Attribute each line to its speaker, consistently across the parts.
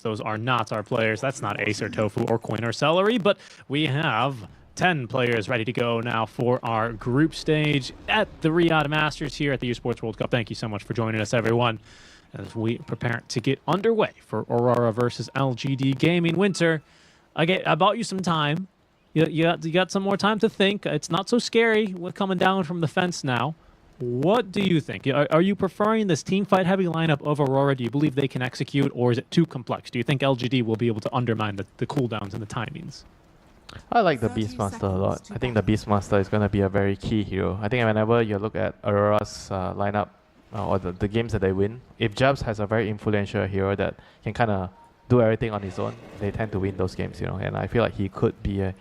Speaker 1: Those are not our players. That's not Ace or Tofu or Coin or Celery, but we have 10 players ready to go now for our group stage at the Riyadh Masters here at the Esports World Cup. Thank you so much for joining us, everyone, as we prepare to get underway for AURORA versus LGD Gaming. Winter, I bought you some time. You got some more time to think. It's not so scary with coming down from the fence now. What do you think? Are you preferring this team fight heavy lineup of AURORA? Do you believe they can execute, or is it too complex? Do you think LGD will be able to undermine the cooldowns and the timings?
Speaker 2: I like the Beastmaster a lot. I think the Beastmaster is going to be a very key hero. I think whenever you look at AURORA's lineup or the games that they win, if Jabs has a very influential hero that can kind of do everything on his own, they tend to win those games, you know. And I feel like he could be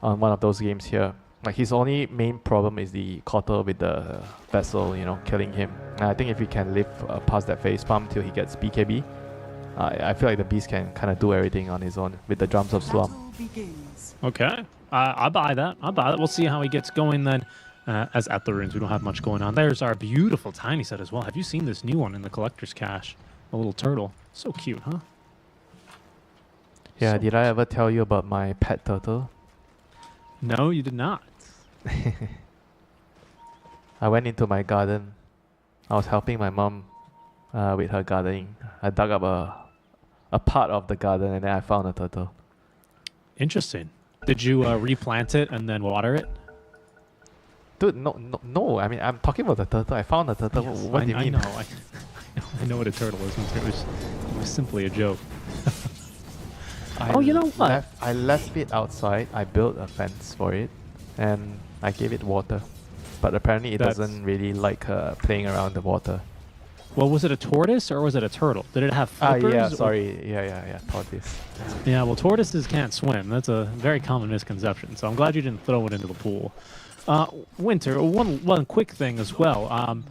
Speaker 2: on one of those games here. Like his only main problem is the Cotter with the vessel, you know, killing him. And I think if he can live past that phase pump till he gets BKB, I feel like the Beast can kind of do everything on his own with the Drums of Slum.
Speaker 1: Okay, I buy that. I buy that. We'll see how he gets going then. As at the runes, we don't have much going on. There's our beautiful tiny set as well. Have you seen this new one in the collector's cache? A little turtle. So cute, huh?
Speaker 2: Yeah,
Speaker 1: so
Speaker 2: did I ever tell you about my pet turtle?
Speaker 1: No, you did not.
Speaker 2: I went into my garden. I was helping my mom with her gardening. I dug up a part of the garden and then I found a turtle.
Speaker 1: Interesting. Did you replant it and then water it?
Speaker 2: Dude, no. I mean, I'm talking about the turtle. I found a turtle.
Speaker 1: Yes,
Speaker 2: what do you mean?
Speaker 1: I know what a turtle is. It was simply a joke. Oh, you know what?
Speaker 2: I left it outside. I built a fence for it, and I gave it water. But apparently, it doesn't really like playing around the water.
Speaker 1: Well, was it a tortoise or was it a turtle? Did it have flippers?
Speaker 2: Yeah, sorry. Yeah, tortoise.
Speaker 1: Yeah, well, tortoises can't swim. That's a very common misconception. So I'm glad you didn't throw it into the pool. Winter, one quick thing as well.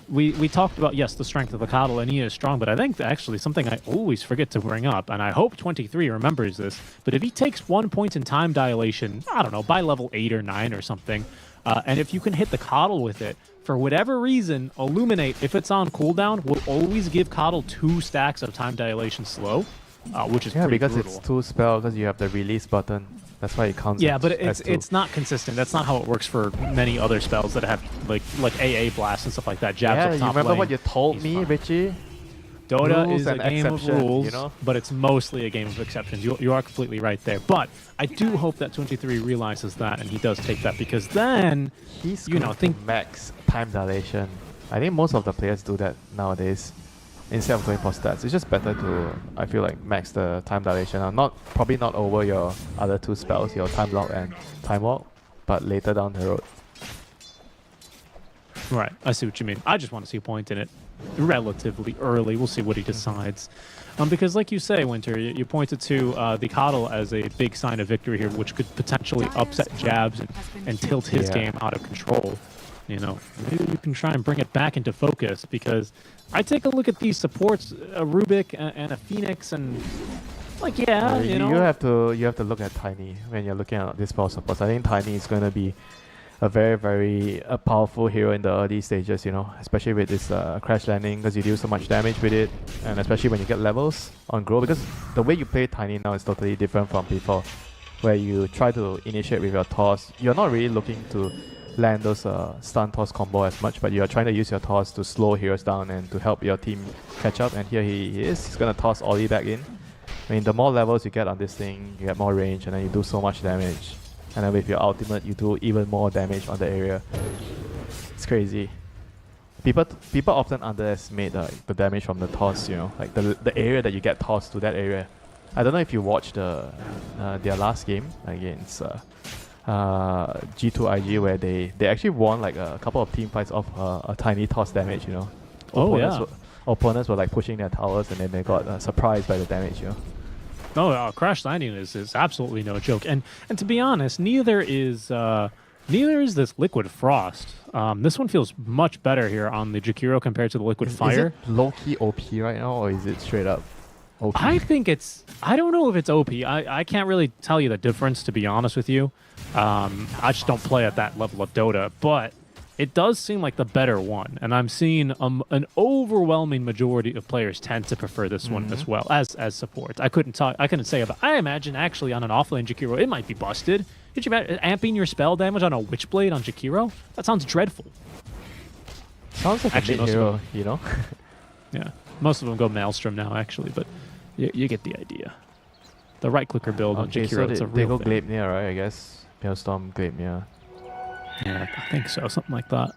Speaker 1: We talked about, yes, the strength of the Coddle, and he is strong, but I think actually something I always forget to bring up, and I hope 23 remembers this, but if he takes 1 point in time dilation, I don't know, by level 8 or 9 or something, and if you can hit the Coddle with it, for whatever reason, Illuminate, if it's on cooldown, will always give Coddle 2 stacks of time dilation slow, which is pretty
Speaker 2: because
Speaker 1: brutal.
Speaker 2: It's 2 spells, because you have the release button. That's why it counts.
Speaker 1: Yeah, but it's not consistent. That's not how it works for many other spells that have like AA blast and stuff like that. Jabs up top
Speaker 2: you remember
Speaker 1: lane.
Speaker 2: what you told me, Richie?
Speaker 1: Dota
Speaker 2: rules
Speaker 1: is a game of rules, you know? But it's mostly a game of exceptions. You are completely right there. But I do hope that 23 realizes that and he does take that, because then
Speaker 2: he's
Speaker 1: think
Speaker 2: max time dilation. I think most of the players do that nowadays. Instead of going for stats, it's just better to, I feel like, max the time dilation. Probably not over your other 2 spells, your time lock and time walk, but later down the road.
Speaker 1: Right, I see what you mean. I just want to see a point in it relatively early. We'll see what he decides. Because like you say, Winter, you pointed to the Coddle as a big sign of victory here, which could potentially upset Jabs and tilt his game out of control. You know, maybe you can try and bring it back into focus, because I take a look at these supports, a Rubik and a Phoenix, and like, yeah, you know.
Speaker 2: You have to look at Tiny when you're looking at this spell supports. I think Tiny is going to be a very, very powerful hero in the early stages, you know, especially with this crash landing, because you deal so much damage with it, and especially when you get levels on grow, because the way you play Tiny now is totally different from before, where you try to initiate with your toss. You're not really looking to land those stun toss combo as much, but you're trying to use your toss to slow heroes down and to help your team catch up, and here he is. He's going to toss Ollie back in. I mean, the more levels you get on this thing, you get more range, and then you do so much damage. And then with your ultimate, you do even more damage on the area. It's crazy. People often underestimate the damage from the toss, you know, like the area that you get tossed to that area. I don't know if you watched their last game against G2IG, where they actually won like a couple of team fights off a tiny toss damage, you know. Opponents were like pushing their towers, and then they got surprised by the damage, you know.
Speaker 1: Oh, crash landing is absolutely no joke, and to be honest, neither is this Liquid Frost. This one feels much better here on the Jakiro compared to the Liquid Fire.
Speaker 2: Is it low-key OP right now, or is it straight up OP?
Speaker 1: I think I don't know if it's OP. I can't really tell you the difference, to be honest with you. I just don't play at that level of Dota, but it does seem like the better one, and I'm seeing an overwhelming majority of players tend to prefer this one as well as support. I couldn't say about. I imagine actually on an offlane Jakiro, it might be busted. Could you imagine amping your spell damage on a Witchblade on Jakiro? That sounds dreadful.
Speaker 2: Sounds like
Speaker 1: actually,
Speaker 2: a mid-hero, you know?
Speaker 1: Yeah, most of them go Maelstrom now, actually, but you get the idea. The right-clicker build on Jakiro,
Speaker 2: so
Speaker 1: it's a
Speaker 2: they
Speaker 1: real
Speaker 2: go
Speaker 1: thing.
Speaker 2: Gleipnir, right? I guess. Maelstrom, Gleipnir.
Speaker 1: Yeah, I think so, something like that.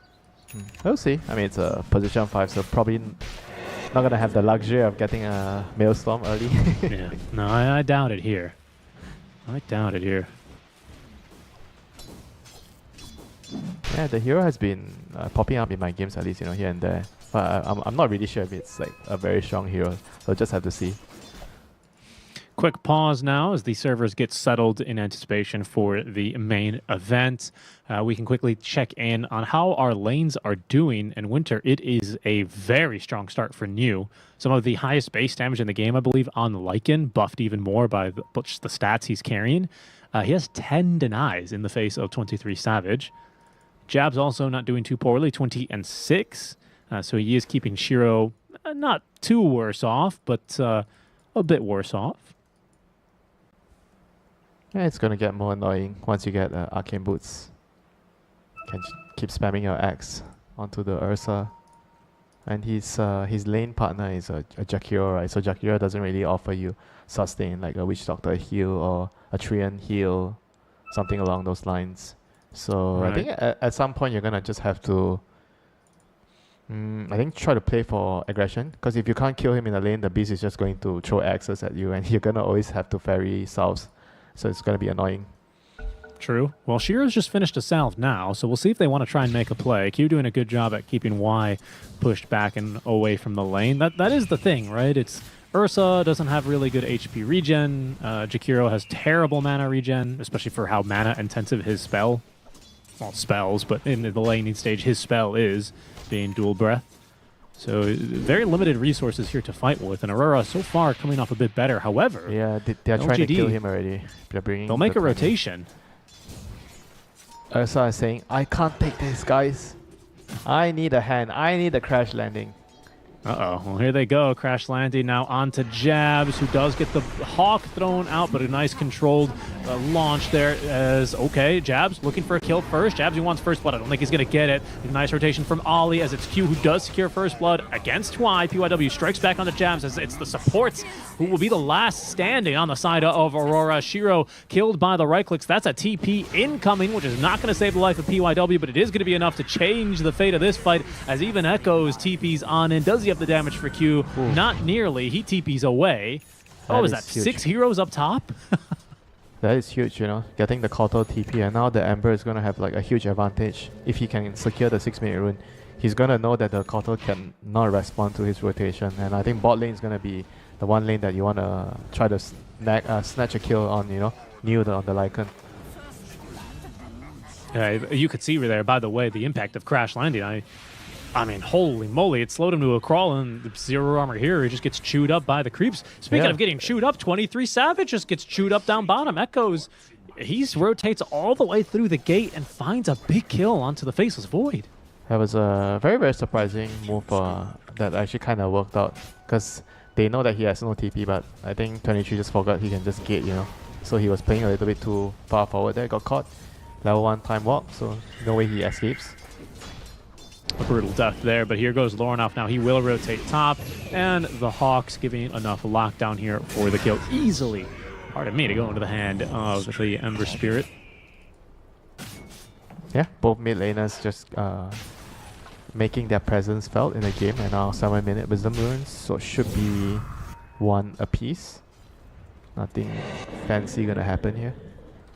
Speaker 2: We'll see. I mean, it's a position 5, so probably not gonna have the luxury of getting a Maelstrom early.
Speaker 1: Yeah, no, I doubt it here. I doubt it here.
Speaker 2: Yeah, the hero has been popping up in my games at least, you know, here and there. But I'm not really sure if it's like a very strong hero, so just have to see.
Speaker 1: Quick pause now as the servers get settled in anticipation for the main event. We can quickly check in on how our lanes are doing in Winter. It is a very strong start for New. Some of the highest base damage in the game, I believe, on Lycan, buffed even more by the stats he's carrying. He has 10 denies in the face of 23 Savage. Jab's also not doing too poorly, 20 and 6. So he is keeping Shiro not too worse off, but a bit worse off.
Speaker 2: Yeah, it's gonna get more annoying once you get arcane boots. Can keep spamming your axe onto the Ursa. And his lane partner is a Jakiro, right? So Jakiro doesn't really offer you sustain like a Witch Doctor heal or a Treant heal, something along those lines. So
Speaker 1: Right.
Speaker 2: I think at some point you're gonna just have to, I think, try to play for aggression. Because if you can't kill him in the lane, the beast is just going to throw axes at you, and you're gonna always have to ferry south. So it's gonna be annoying.
Speaker 1: True. Well, Shiro's just finished a salve now, so we'll see if they want to try and make a play. Q doing a good job at keeping Y pushed back and away from the lane. That is the thing, right? It's Ursa doesn't have really good HP regen. Jakiro has terrible mana regen, especially for how mana intensive his spells, but in the laning stage, his spell is being dual breath. So very limited resources here to fight with, and Aurora so far coming off a bit better. However,
Speaker 2: Yeah, they're trying to
Speaker 1: LGD,
Speaker 2: kill him already. They're bringing.
Speaker 1: they'll make
Speaker 2: the
Speaker 1: a rotation.
Speaker 2: Ursa is saying, "I can't take this, guys. I need a hand. I need a crash landing."
Speaker 1: Uh-oh. Well, here they go. Crash landing now onto Jabs, who does get the Hawk thrown out, but a nice controlled launch there as, okay, Jabs looking for a kill first. Jabs, he wants first blood. I don't think he's going to get it. Nice rotation from Ollie as it's Q who does secure first blood against Y. PYW strikes back on the Jabs as it's the supports who will be the last standing on the side of Aurora. Shiro killed by the right clicks. That's a TP incoming, which is not going to save the life of PYW, but it is going to be enough to change the fate of this fight as even Echoes TPs on in. Does he have the damage for Q?
Speaker 2: Ooh.
Speaker 1: Not nearly. He TPs away.
Speaker 2: That
Speaker 1: What was
Speaker 2: is
Speaker 1: that?
Speaker 2: huge.
Speaker 1: 6 heroes up top?
Speaker 2: That is huge, you know, getting the Kotal TP, and now the Ember is going to have like a huge advantage. If he can secure the 6-minute rune, he's going to know that the Kotal can not respond to his rotation, and I think bot lane is going to be the one lane that you want to try to snatch a kill on, you know, on the Lycan.
Speaker 1: Yeah, you could see there, by the way, the impact of crash landing. I mean, holy moly, it slowed him to a crawl, and the zero armor here, he just gets chewed up by the creeps. Speaking
Speaker 2: Yeah.
Speaker 1: of getting chewed up, 23 Savage just gets chewed up down bottom. Echoes, he rotates all the way through the gate and finds a big kill onto the Faceless Void.
Speaker 2: That was a very, very surprising move that actually kind of worked out, because they know that he has no TP, but I think 23 just forgot he can just gate, you know. So he was playing a little bit too far forward there, got caught. Level 1 time walk, so no way he escapes.
Speaker 1: A brutal death there, but here goes Lornoff now. He will rotate top, and the Hawks giving enough lockdown here for the kill easily. Pardon me, to go into the hand of the Ember Spirit.
Speaker 2: Yeah, both mid laners just making their presence felt in the game, and now 7-minute Wisdom Runes, so it should be 1 apiece. Nothing fancy gonna happen here.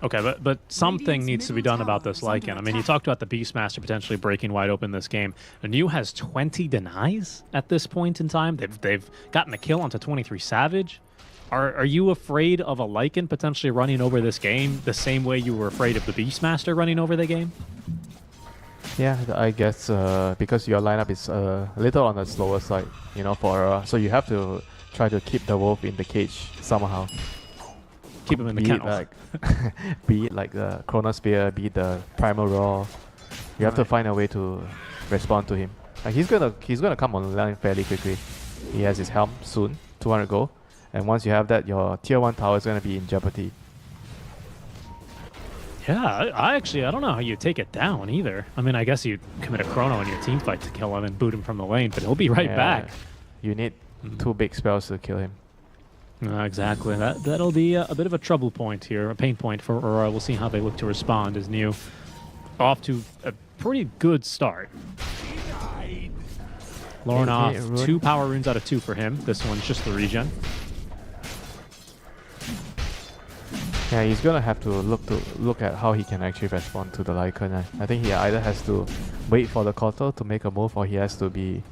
Speaker 1: Okay, but something needs to be done about this Lycan. I mean, you talked about the Beastmaster potentially breaking wide open this game. The New has 20 denies at this point in time. They've gotten a kill onto 23 Savage. Are you afraid of a Lycan potentially running over this game the same way you were afraid of the Beastmaster running over the game?
Speaker 2: Yeah, I guess because your lineup is a little on the slower side, you know, so you have to try to keep the wolf in the cage somehow.
Speaker 1: Keep him in the
Speaker 2: Be it
Speaker 1: kennel.
Speaker 2: be it like the Chronosphere, be it the Primal Raw, You have to find a way to respond to him. Like he's gonna come online fairly quickly. He has his helm soon, 200 gold, and once you have that, your tier 1 tower is gonna be in jeopardy.
Speaker 1: Yeah, I don't know how you take it down either. I mean, I guess you commit a chrono in your team fight to kill him and boot him from the lane, but he'll be right back.
Speaker 2: You need 2 big spells to kill him.
Speaker 1: Exactly. That'll be a bit of a trouble point here, a pain point for Aurora. We'll see how they look to respond as New off to a pretty good start. Lornoff, 2 power runes out of 2 for him. This one's just the regen.
Speaker 2: Yeah, he's gonna have to look at how he can actually respond to the Lycan. I think he either has to wait for the Kotal to make a move, or he has to be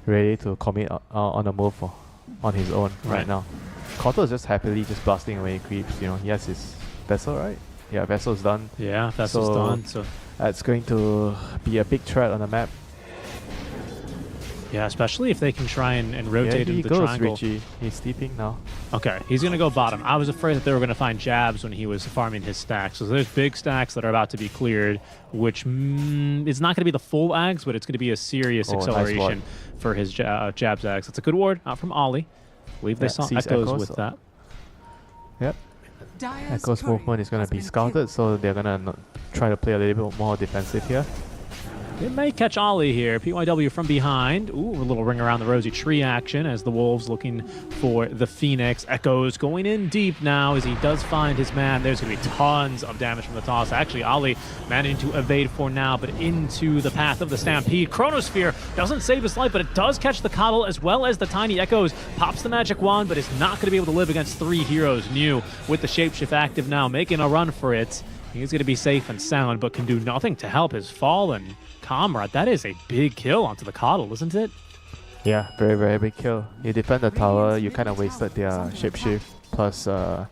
Speaker 2: ready to commit on a move on his own right now. Kotal is just happily just blasting away creeps. You know, he has his vessel, right? Yeah, vessel's done.
Speaker 1: Yeah, vessel's done. So
Speaker 2: that's going to be a big threat on the map.
Speaker 1: Yeah, especially if they can try and rotate into the triangle.
Speaker 2: Richie. He's steeping now.
Speaker 1: Okay, he's going to go bottom. I was afraid that they were going to find jabs when he was farming his stacks. So there's big stacks that are about to be cleared, which is not going to be the full ags, but it's going to be a serious acceleration for his jabs ags. That's a good ward out from Ollie. I believe they saw Echoes with that.
Speaker 2: Yep. Echoes movement is going to be scouted, so they're going to try to play a little bit more defensive here.
Speaker 1: It may catch Ollie here. PYW from behind. Ooh, a little ring around the rosy tree action as the Wolves looking for the Phoenix. Echoes going in deep now as he does find his man. There's going to be tons of damage from the toss. Actually, Ollie managing to evade for now, but into the path of the Stampede. Chronosphere doesn't save his life, but it does catch the Coddle as well as the Tiny Echoes. Pops the magic wand, but is not going to be able to live against 3 heroes. New with the Shapeshift active now, making a run for it. He's going to be safe and sound, but can do nothing to help his fallen comrade. That is a big kill onto the Coddle, isn't it?
Speaker 2: Yeah, very, very big kill. You defend the tower, you kind of wasted their Shapeshift plus the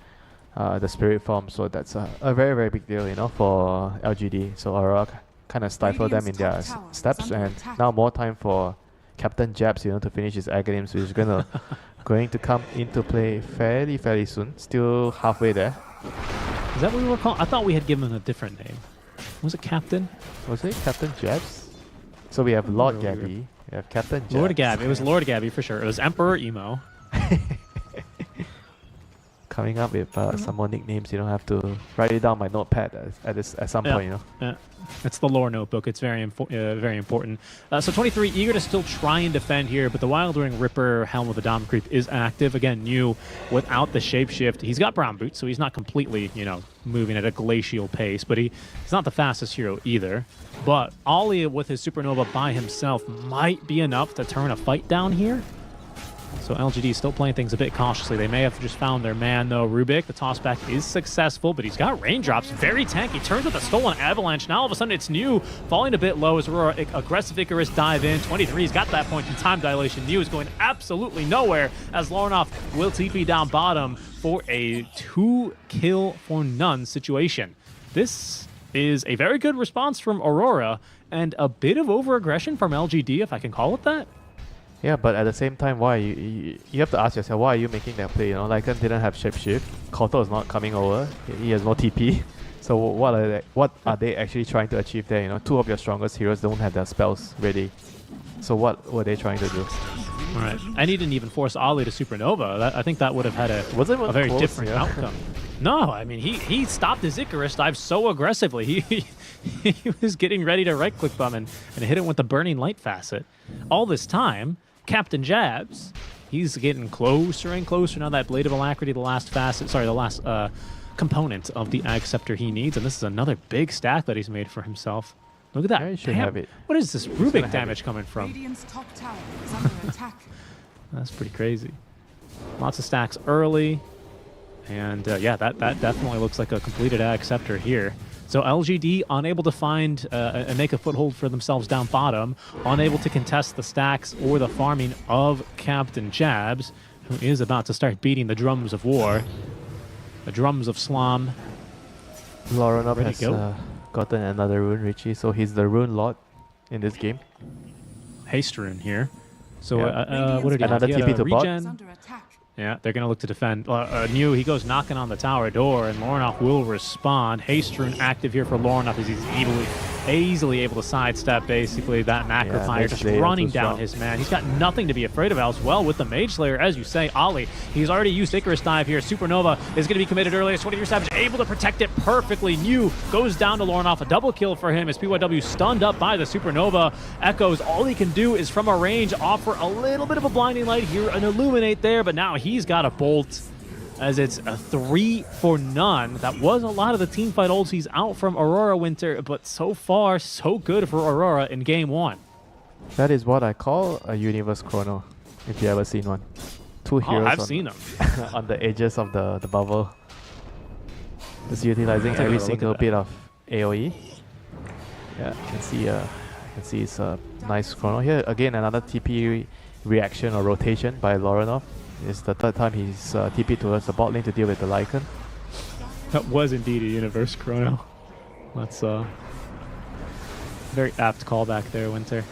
Speaker 2: Spirit Form, so that's a very, very big deal, you know, for LGD. So Aurora kind of stifled them in their steps, and now more time for Captain Jabs, you know, to finish his Aghanim's, which is going to come into play fairly, fairly soon. Still halfway there.
Speaker 1: Is that what we were calling? I thought we had given him a different name. Was it Captain?
Speaker 2: Was it Captain Jabs? So we have Lord Gabby. We have Captain Jabs.
Speaker 1: Lord Gabby. It was Lord Gabby for sure. It was Emperor Emo.
Speaker 2: Coming up with some more nicknames, you don't have to write it down my notepad at some point, you know.
Speaker 1: Yeah. It's the lore notebook. It's very important. So 23 eager to still try and defend here, but the Wild Ring Ripper Helm of the Dom Creep is active. Again, New without the Shapeshift. He's got Brown Boots, so he's not completely, you know, moving at a glacial pace, but he's not the fastest hero either. But Ollie with his Supernova by himself might be enough to turn a fight down here. So LGD is still playing things a bit cautiously. They may have just found their man, though. Rubik, the tossback is successful, but he's got raindrops. Very tanky. Turns with a stolen avalanche. Now all of a sudden it's New falling a bit low as Aurora aggressive Icarus dive in. 23's got that point in time dilation. New is going absolutely nowhere as Lornoff will TP down bottom for a 2-kill-for-none situation. This is a very good response from Aurora and a bit of over-aggression from LGD, if I can call it that.
Speaker 2: Yeah, but at the same time, why you have to ask yourself, why are you making that play? You know, Lycan didn't have Shapeshift. Kotal is not coming over. He has no TP. So what are they actually trying to achieve there? You know, 2 of your strongest heroes don't have their spells ready. So what were they trying to do?
Speaker 1: All right, and he didn't even force Ollie to Supernova. I think that would have had a very different outcome. No, I mean he stopped his Icarus dive so aggressively. He was getting ready to right-click bum and hit it with the Burning Light facet. All this time, Captain Jabs, he's getting closer and closer now. That Blade of Alacrity, the last component of the Ag Scepter he needs, and this is another big stack that he's made for himself. Look at that.
Speaker 2: Yeah, he should have it.
Speaker 1: What is this Rubik damage coming from?
Speaker 3: Top tower is under attack.
Speaker 1: That's pretty crazy. Lots of stacks early. And yeah, that definitely looks like a completed Ag Scepter here. So LGD unable to find and make a foothold for themselves down bottom, unable to contest the stacks or the farming of Captain Jabs, who is about to start beating the drums of war, the drums of Slum.
Speaker 2: Lornoff has gotten another rune, Richie, so he's the rune lord in this game.
Speaker 1: Haste rune here. So
Speaker 2: yeah.
Speaker 1: what did he
Speaker 2: another
Speaker 1: have?
Speaker 2: TP to bot.
Speaker 1: Yeah, they're going to look to defend. New, he goes knocking on the tower door, and Lornoff will respond. Haste rune active here for Lornoff as he's easily able to sidestep basically that macro fire,
Speaker 2: Mage
Speaker 1: just
Speaker 2: Slayer
Speaker 1: running
Speaker 2: too
Speaker 1: down
Speaker 2: strong.
Speaker 1: his man. He's got nothing to be afraid of as well with the Mage Slayer, as you say. Ollie, he's already used Icarus Dive here. Supernova is going to be committed earlier. 24 Savage able to protect it perfectly. New goes down to Lauren off. A double kill for him as PYW stunned up by the Supernova. Echoes, all he can do is from a range offer a little bit of a blinding light here, an illuminate there, but now he's got a bolt as it's a 3 for none. That was a lot of the teamfight ultis out from Aurora Winter, but so far, so good for Aurora in game 1.
Speaker 2: That is what I call a universe chrono, if you ever seen one. Two
Speaker 1: Oh,
Speaker 2: heroes
Speaker 1: I've
Speaker 2: on,
Speaker 1: seen them.
Speaker 2: on the edges of the bubble. Just utilizing
Speaker 1: I'll take a
Speaker 2: every
Speaker 1: look at
Speaker 2: single
Speaker 1: that.
Speaker 2: bit of AoE. Yeah, you can see it's a nice chrono. Here again, another TP reaction or rotation by Lorenov. It's the third time he's TP towards the bot lane to deal with the Lycan.
Speaker 1: That was indeed a universe chrono. That's very apt callback there, Winter.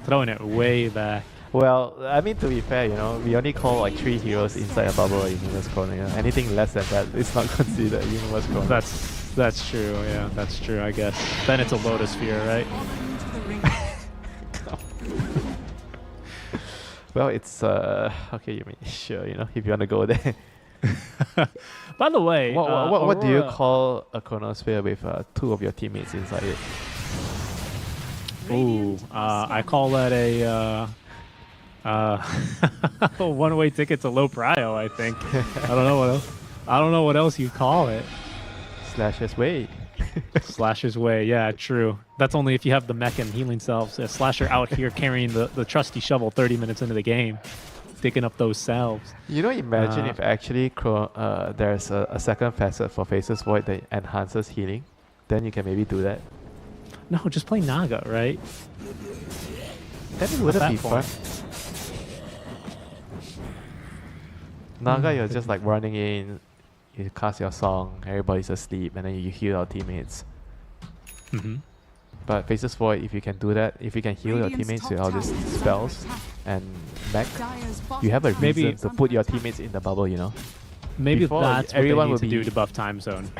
Speaker 1: Throwing it way back.
Speaker 2: Well, I mean, to be fair, you know, we only call like 3 heroes inside a bubble a universe chrono. You know? Anything less than that, it's not considered a universe chrono.
Speaker 1: That's true, yeah, that's true, I guess. Then it's a Lotus Sphere, right?
Speaker 3: Into the ring.
Speaker 2: Well, it's okay. You mean sure? You know, if you want to go there.
Speaker 1: By the way,
Speaker 2: What do you
Speaker 1: Aurora-
Speaker 2: call a chronosphere with 2 of your teammates inside it?
Speaker 1: Ooh, I call that a one-way ticket to low prio, I think. I don't know what else. I don't know what else you call it.
Speaker 2: Slash's way.
Speaker 1: Slasher's way, yeah, true. That's only if you have the mech and healing selves. Slasher out here carrying the trusty shovel 30 minutes into the game, digging up those selves.
Speaker 2: You know, imagine if actually there's a second facet for Faceless Void that enhances healing. Then you can maybe do that.
Speaker 1: No, just play Naga, right?
Speaker 2: That wouldn't
Speaker 1: that
Speaker 2: be
Speaker 1: point.
Speaker 2: fun. Naga, you're just like running in, you cast your song, everybody's asleep, and then you heal our teammates.
Speaker 1: Mm-hmm.
Speaker 2: But Faceless Void, if you can do that, if you can heal your
Speaker 3: Radiant's
Speaker 2: teammates
Speaker 3: top
Speaker 2: with all
Speaker 3: tower
Speaker 2: these
Speaker 3: is under
Speaker 2: spells
Speaker 3: attack.
Speaker 2: and mech,
Speaker 3: Dire's bottom
Speaker 2: you have a
Speaker 3: tower
Speaker 1: Maybe-
Speaker 2: reason
Speaker 3: is
Speaker 2: to
Speaker 3: under
Speaker 2: put your
Speaker 3: attack.
Speaker 2: teammates in the bubble, you know?
Speaker 1: Maybe
Speaker 2: Before,
Speaker 1: that's what
Speaker 2: everyone
Speaker 1: they
Speaker 2: will
Speaker 1: need to do
Speaker 2: be-
Speaker 1: to buff time zone.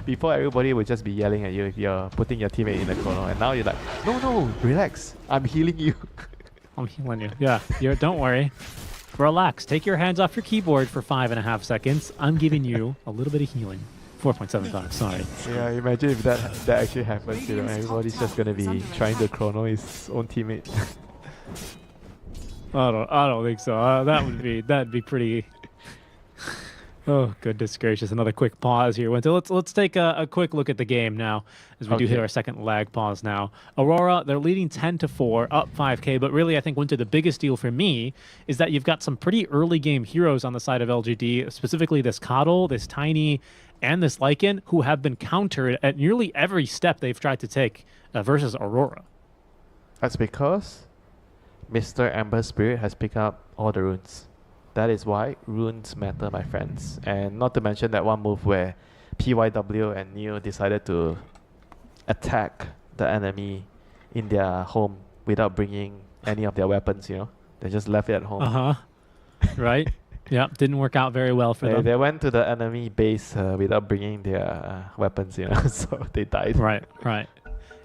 Speaker 2: Before, everybody would just be yelling at you if you're putting your teammate in the chrono, and now you're like, no, relax, I'm healing you.
Speaker 1: I'm healing you. Yeah, don't worry. Relax. Take your hands off your keyboard for 5.5 seconds. I'm giving you a little bit of healing. 4.75, sorry.
Speaker 2: Yeah, imagine if that actually happens, you know, everybody's just gonna be trying to chrono his own teammate.
Speaker 1: I don't think so. That'd be pretty. Oh goodness gracious! Another quick pause here. Let's take a quick look at the game now, as we do hit
Speaker 2: Okay.
Speaker 1: our second lag pause now. Aurora, they're leading 10-4, up 5K. But really, I think Winter, the biggest deal for me is that you've got some pretty early game heroes on the side of LGD, specifically this Coddle, this Tiny, and this Lycan, who have been countered at nearly every step they've tried to take versus Aurora.
Speaker 2: That's because Mr. Ember Spirit has picked up all the runes. That is why runes matter, my friends. And not to mention that one move where PYW and Neo decided to attack the enemy in their home without bringing any of their weapons, you know. They just left it at home.
Speaker 1: Right? Yeah, didn't work out very well for them.
Speaker 2: They went to the enemy base without bringing their weapons, you know, so they died.
Speaker 1: Right.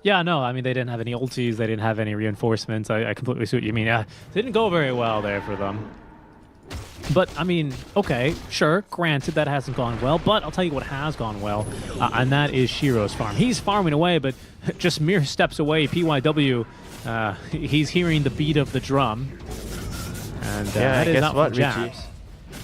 Speaker 1: Yeah, no, I mean, they didn't have any ultis, they didn't have any reinforcements. I completely see what you mean. Yeah, didn't go very well there for them. But, I mean, okay, sure, granted that hasn't gone well, but I'll tell you what has gone well, and that is Shiro's farm. He's farming away, but just mere steps away, PYW, he's hearing the beat of the drum. And
Speaker 2: Yeah,
Speaker 1: that is
Speaker 2: guess
Speaker 1: out
Speaker 2: what,
Speaker 1: for
Speaker 2: Richie?
Speaker 1: Jabs.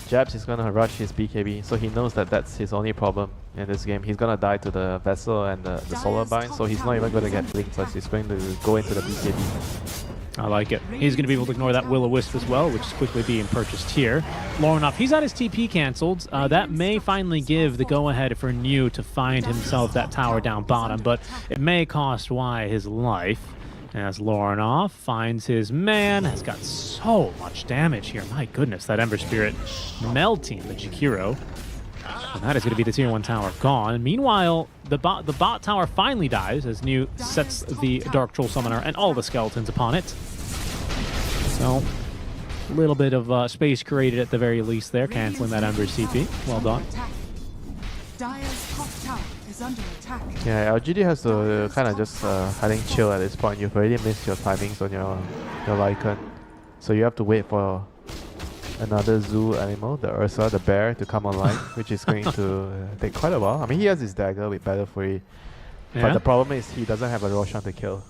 Speaker 2: Jabs is gonna rush his BKB, so he knows that that's his only problem in this game. He's gonna die to the Vessel and the Solar Bind, so he's not even gonna get Blink first. He's going to go into the BKB.
Speaker 1: I like it. He's going to be able to ignore that Will-O-Wisp as well, which is quickly being purchased here. Lorenov, he's had his TP cancelled. That may finally give the go-ahead for New to find himself that tower down bottom, but it may cost Y his life. As Lorenov finds his man, has got so much damage here. My goodness, that Ember Spirit melting the Jakiro. And that is going to be the tier 1 tower gone. Meanwhile, the bot tower finally dies as New sets the Dark Troll Summoner and all the skeletons upon it. So, a little bit of space created at the very least there, canceling that Ember's CP. Well done.
Speaker 3: Dire's top tower is under attack.
Speaker 2: Yeah, LGD has to kind of just I think chill at this point. You've already missed your timings on your Lycan, so you have to wait for another zoo animal, the Ursa, the bear, to come online, which is going to take quite a while. I mean, he has his dagger with Battle Fury, but the problem is he doesn't have a Roshan to kill.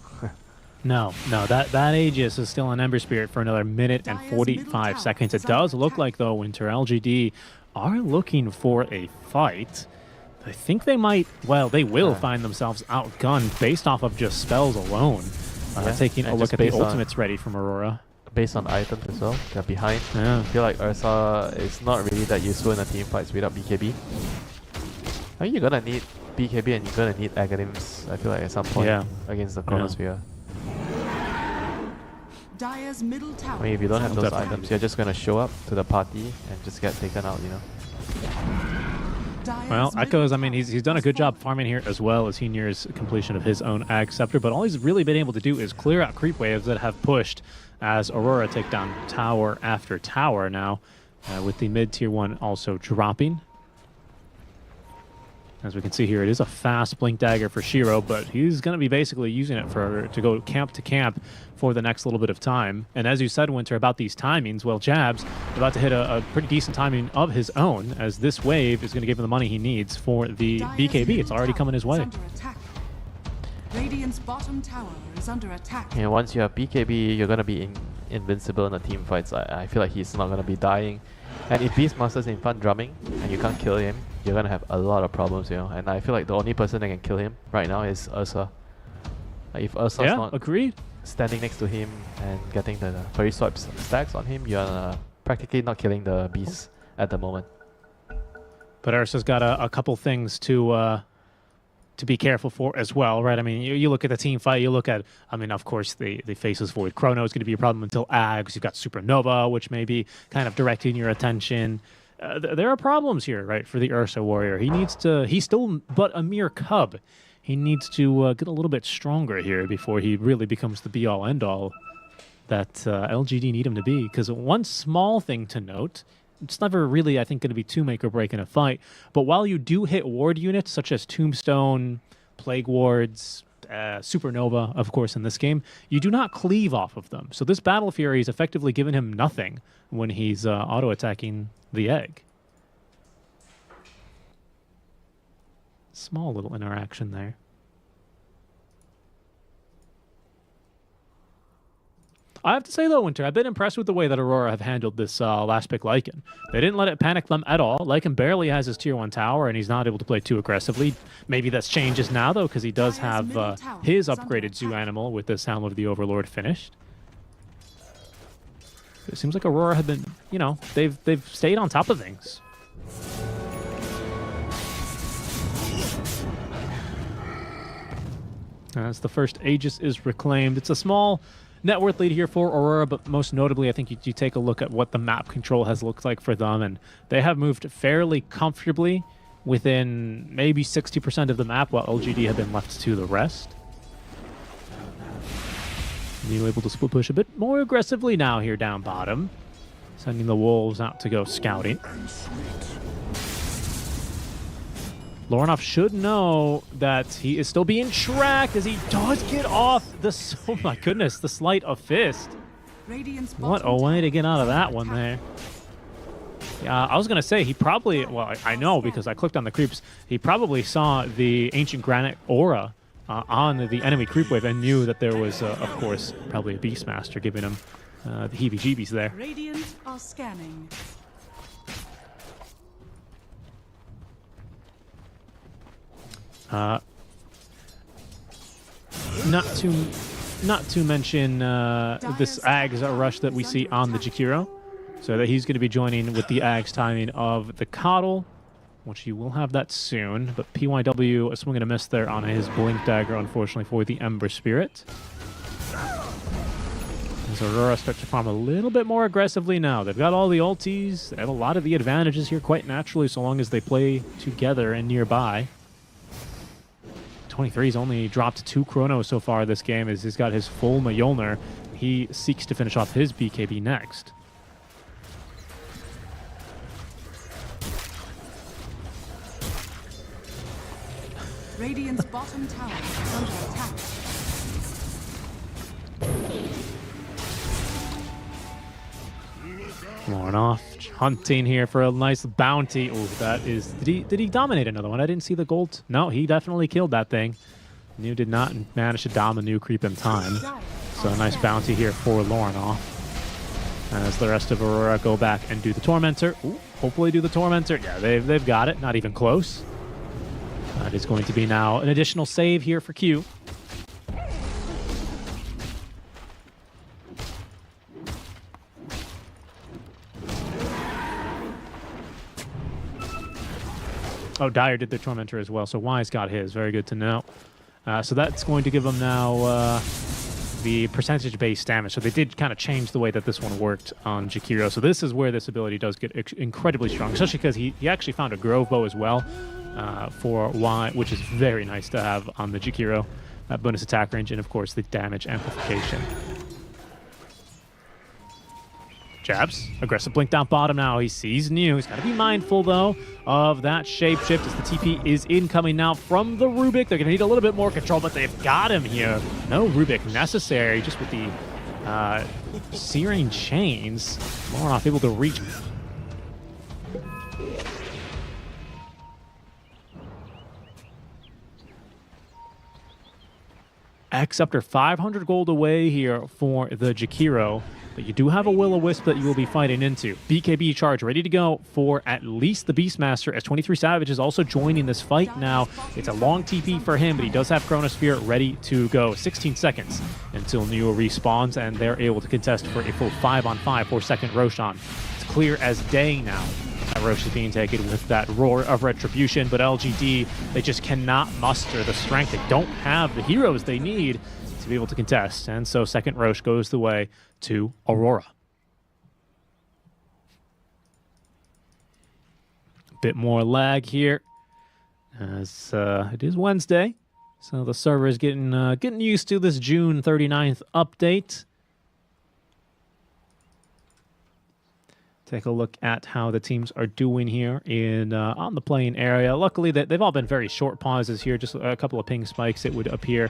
Speaker 1: No, that Aegis is still an Ember Spirit for another minute and 45 seconds. It does look like, though, Winter, LGD are looking for a fight. I think they might, well, they will find themselves outgunned based off of just spells alone. Taking a look at the ultimates ready from Aurora.
Speaker 2: Based on items as well, they're behind.
Speaker 1: Yeah.
Speaker 2: I feel like Ursa is not really that useful in the team fights without BKB. I mean, you're gonna need BKB and you're gonna need Aghanims, I feel like, at some point against the Chronosphere.
Speaker 3: Dire's middle tower.
Speaker 2: I mean, if you don't have those
Speaker 1: Definitely.
Speaker 2: items, you're just gonna show up to the party and just get taken out, you know?
Speaker 1: Well, Echoes, I mean, he's done a good job farming here as well as he nears completion of his own Ag Scepter, but all he's really been able to do is clear out creep waves that have pushed as Aurora take down tower after tower now, with the mid-tier one also dropping. As we can see here, it is a fast Blink Dagger for Shiro, but he's going to be basically using it to go camp to camp for the next little bit of time. And as you said, Winter, about these timings, well, Jab's about to hit a pretty decent timing of his own, as this wave is going to give him the money he needs for the BKB. It's already coming his way.
Speaker 3: Radiant's bottom tower is under attack.
Speaker 2: And once you have BKB, you're gonna be invincible in the team fights. I feel like he's not gonna be dying. And if Beastmaster's in front drumming and you can't kill him, you're gonna have a lot of problems, you know. And I feel like the only person that can kill him right now is Ursa. Like if Ursa's not
Speaker 1: agreed.
Speaker 2: standing next to him and getting the Fairy Swipe stacks on him, you're practically not killing the beast at the moment.
Speaker 1: But Ursa's got a couple things to be careful for as well, right? I mean, you look at the team fight, you look at, I mean, of course, the Faceless Void Chrono is going to be a problem until Ags. You've got Supernova, which may be kind of directing your attention. There are problems here, right, for the Ursa Warrior. He's still but a mere cub. He needs to get a little bit stronger here before he really becomes the be-all, end-all that LGD need him to be. Because one small thing to note, it's never really, I think, going to be too make or break in a fight. But while you do hit ward units such as Tombstone, Plague Wards, Supernova, of course, in this game, you do not cleave off of them. So this Battle Fury is effectively giving him nothing when he's auto-attacking the egg. Small little interaction there. I have to say, though, Winter, I've been impressed with the way that Aurora have handled this last pick Lycan. They didn't let it panic them at all. Lycan barely has his tier 1 tower, and he's not able to play too aggressively. Maybe that's changes now, though, because he does have his upgraded zoo animal with this Helm of the Overlord finished. It seems like Aurora have been, you know, they've stayed on top of things. As the first Aegis is reclaimed, it's a small net worth lead here for Aurora, but most notably, I think you take a look at what the map control has looked like for them, and they have moved fairly comfortably within maybe 60% of the map, while LGD have been left to the rest. You're able to split push a bit more aggressively now here down bottom, sending the Wolves out to go scouting. Lorinov should know that he is still being tracked as he does get off the... Oh my goodness, the Sleight of Fist. What a way to get out of that one there. Yeah, I was going to say, he probably... Well, I know because I clicked on the creeps. He probably saw the Ancient Granite aura on the enemy creep wave and knew that there was, of course, probably a Beastmaster giving him the heebie-jeebies there.
Speaker 3: Radiant are scanning.
Speaker 1: Not to mention this Ags rush that we see on the Jakiro, so that he's going to be joining with the Ags timing of the Coddle, which you will have that soon. But PYW a swing and a miss there on his Blink Dagger, unfortunately, for the Ember Spirit. As Aurora starts to farm a little bit more aggressively now. They've got all the ultis. They have a lot of the advantages here quite naturally, so long as they play together and nearby. 23's only dropped 2 Chronos so far this game, as he's got his full Mjolnir. He seeks to finish off his BKB next.
Speaker 3: Radiant's bottom tower is under attack.
Speaker 1: Lauren off, hunting here for a nice bounty. Oh, that is... Did he dominate another one? I didn't see the gold. No, he definitely killed that thing. New did not manage to dom a new creep in time. So a nice bounty here for Lauren off. As the rest of Aurora go back and do the Tormentor. Ooh, hopefully do the Tormentor. Yeah, they've got it. Not even close. That is going to be now an additional save here for Q. Oh, Dyer did the Tormentor as well, so Wise got his. Very good to know. So that's going to give him now the percentage-based damage. So they did kind of change the way that this one worked on Jakiro. So this is where this ability does get incredibly strong, especially because he actually found a Grove Bow as well for Y, which is very nice to have on the Jakiro. Bonus attack range and, of course, the damage amplification. Jabs. Aggressive blink down bottom now. He sees New. He's got to be mindful, though, of that shapeshift as the TP is incoming now from the Rubik. They're going to need a little bit more control, but they've got him here. No Rubik necessary, just with the Searing Chains. Moronoff able to reach. X up to 500 gold away here for the Jakiro. But you do have a Will-O-Wisp that you will be fighting into. BKB charge ready to go for at least the Beastmaster, as 23 Savage is also joining this fight now. It's a long TP for him, but he does have Chronosphere ready to go. 16 seconds until Neo respawns, and they're able to contest for a full 5-on-5 for second Roshan. It's clear as day now that Rosh is being taken with that Roar of Retribution, but LGD, they just cannot muster the strength. They don't have the heroes they need to be able to contest, and so second Rosh goes the way to Aurora. Bit more lag here, as it is Wednesday, so the server is getting used to this June 39th update. Take a look at how the teams are doing here in on the playing area. Luckily, they've all been very short pauses here, just a couple of ping spikes, it would appear.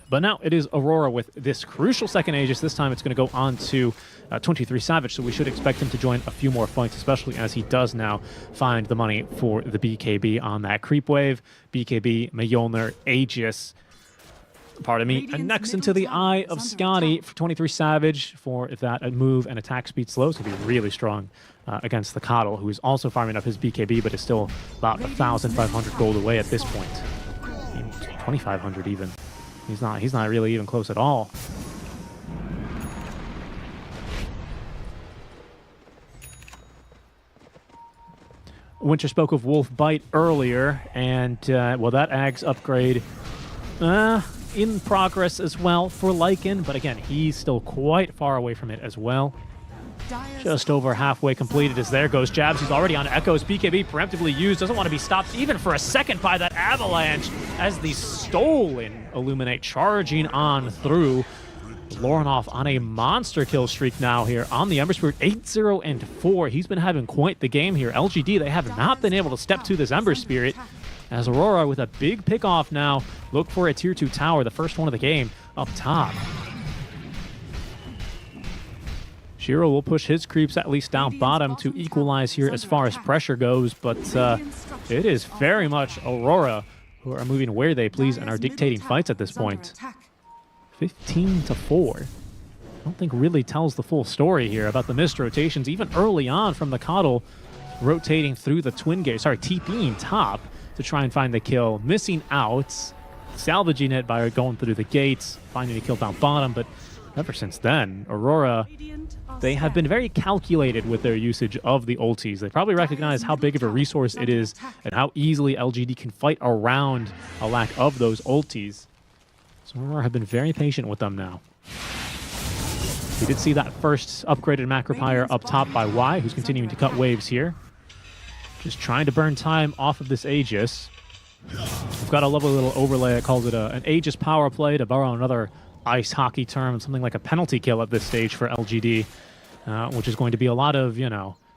Speaker 1: But now it is Aurora with this crucial second Aegis. This time it's going to go on to 23 Savage, so we should expect him to join a few more fights, especially as he does now find the money for the BKB on that creep wave. BKB, Mjolnir, Aegis, pardon me, and next into the Eye of Scotty for 23 Savage for that move and attack speed slow. So he'll be really strong against the Coddle, who is also farming up his BKB, but is still about 1,500 gold away at this point. 2,500 even. He's not really even close at all. Winter spoke of Wolf Bite earlier, and well, that Ag's upgrade in progress as well for Lycan, but again, he's still quite far away from it as well. Just over halfway completed as there goes Jabs. He's already on Echoes. BKB preemptively used. Doesn't want to be stopped even for a second by that Avalanche as the stolen Illuminate charging on through. Lornoff on a monster kill streak now here on the Ember Spirit. 8-0 and 4. He's been having quite the game here. LGD, they have not been able to step to this Ember Spirit as Aurora with a big pick off now. Look for a tier 2 tower, the first one of the game up top. Shiro will push his creeps at least down bottom to equalize here as far as pressure goes, but it is very much Aurora who are moving where they please and are dictating fights at this point. 15-4. I don't think really tells the full story here about the missed rotations, even early on from the Coddle, rotating through the twin gate, TPing top to try and find the kill, missing out, salvaging it by going through the gates, finding a kill down bottom, but ever since then, Aurora, they have been very calculated with their usage of the ultis. They probably recognize how big of a resource it is and how easily LGD can fight around a lack of those ultis. So Aurora have been very patient with them now. We did see that first upgraded Macropyre up top by Y, who's continuing to cut waves here. Just trying to burn time off of this Aegis. We've got a lovely little overlay that calls it an Aegis power play, to borrow another ice hockey term, something like a penalty kill at this stage for LGD, which is going to be a lot of,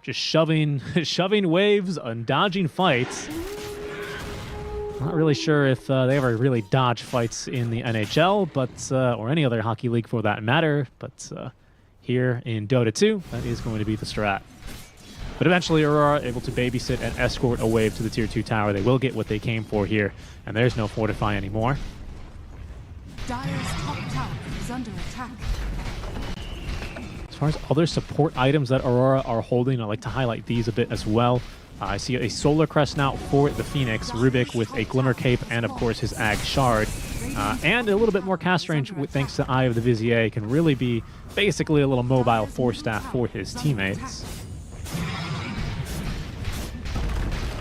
Speaker 1: just shoving waves and dodging fights. Not really sure if they ever really dodge fights in the NHL, but or any other hockey league for that matter. But here in Dota 2, that is going to be the strat. But eventually, AURORA able to babysit and escort a wave to the Tier 2 tower. They will get what they came for here, and there's no fortify anymore.
Speaker 3: Dire's top tower is under attack.
Speaker 1: As far as other support items that AURORA are holding, I'd like to highlight these a bit as well. I see a Solar Crest now for the Phoenix, Rubik with a Glimmer Cape, and of course his Ag Shard. And a little bit more cast range thanks to Eye of the Vizier. Can really be basically a little mobile force staff for his teammates.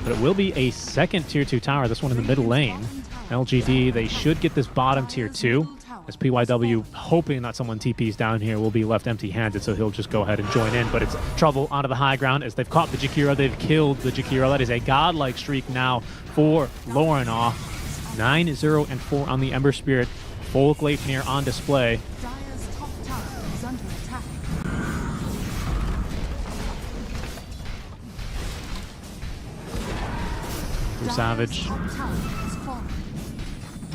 Speaker 1: But it will be a second Tier 2 tower, this one in the middle lane. LGD, they should get this bottom Tier 2. As PYW, hoping that someone TPs down here, will be left empty-handed, so he'll just go ahead and join in. But it's trouble onto the high ground as they've caught the Jakiro. They've killed the Jakiro. That is a godlike streak now for Lorinoff. 9-0 and 4 on the Ember Spirit. Full Gleipnir on display.
Speaker 3: Dire's top tower is under attack.
Speaker 1: Savage
Speaker 3: Top tower is falling.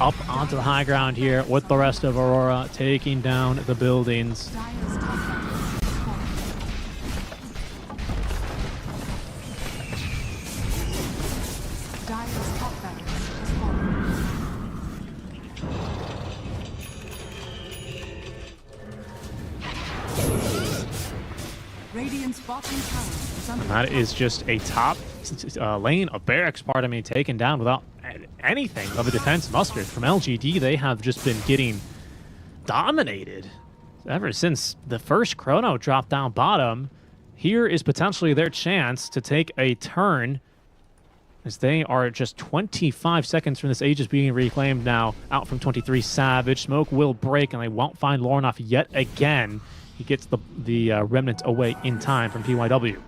Speaker 1: up onto the high ground here with the rest of AURORA, taking down the buildings.
Speaker 3: Dire's top tower is falling. Dire's top barracks is falling. Radiant's bottom tower is under
Speaker 1: And that
Speaker 3: attack.
Speaker 1: is just a top lane of barracks, pardon me, taken down without anything of a defense muster from LGD. They have just been getting dominated ever since the first Chrono dropped down bottom. Here is potentially their chance to take a turn, as they are just 25 seconds from this Aegis being reclaimed now. Out from 23, Savage. Smoke will break, and they won't find Lorinoff yet again. He gets the remnant away in time from PYW.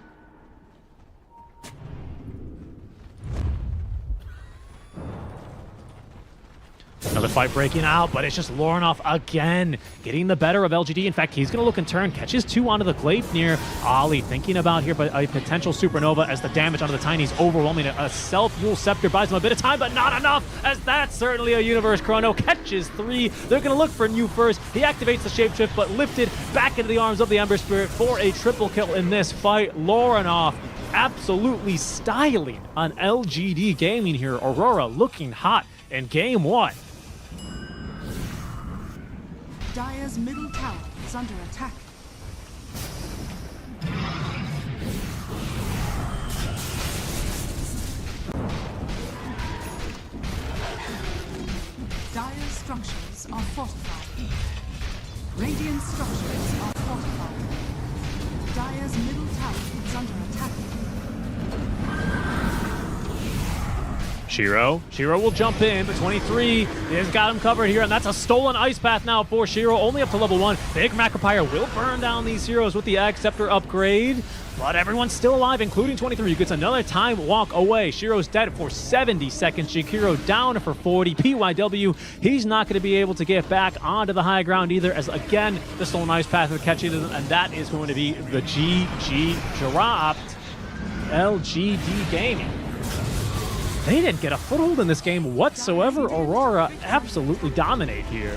Speaker 1: Another fight breaking out, but it's just Lorinoff again, getting the better of LGD. In fact, he's going to look and turn, catches 2 onto the Gleipnir. Ollie thinking about here, but a potential supernova as the damage onto the Tiny's overwhelming. A self-Yule Scepter buys him a bit of time, but not enough, as that's certainly a Universe Chrono. Catches 3. They're going to look for new first. He activates the Shapeshift, but lifted back into the arms of the Ember Spirit for a triple kill in this fight. Lorinoff absolutely styling on LGD Gaming here. AURORA looking hot in game 1.
Speaker 3: Dire's middle tower is under attack. Dire's structures are fortified. Radiant structures are fortified. Dire's middle tower is under attack.
Speaker 1: Shiro will jump in, but 23 has got him covered here, and that's a stolen Ice Path now for Shiro, only up to level 1. Big Macropire will burn down these heroes with the Ag Scepter upgrade, but everyone's still alive, including 23, who gets another time walk away. Shiro's dead for 70 seconds. Jakiro down for 40. PYW, he's not going to be able to get back onto the high ground either, as again, the stolen Ice Path is catching them, and that is going to be the GG dropped. LGD Gaming. They didn't get a foothold in this game whatsoever. AURORA absolutely dominate here.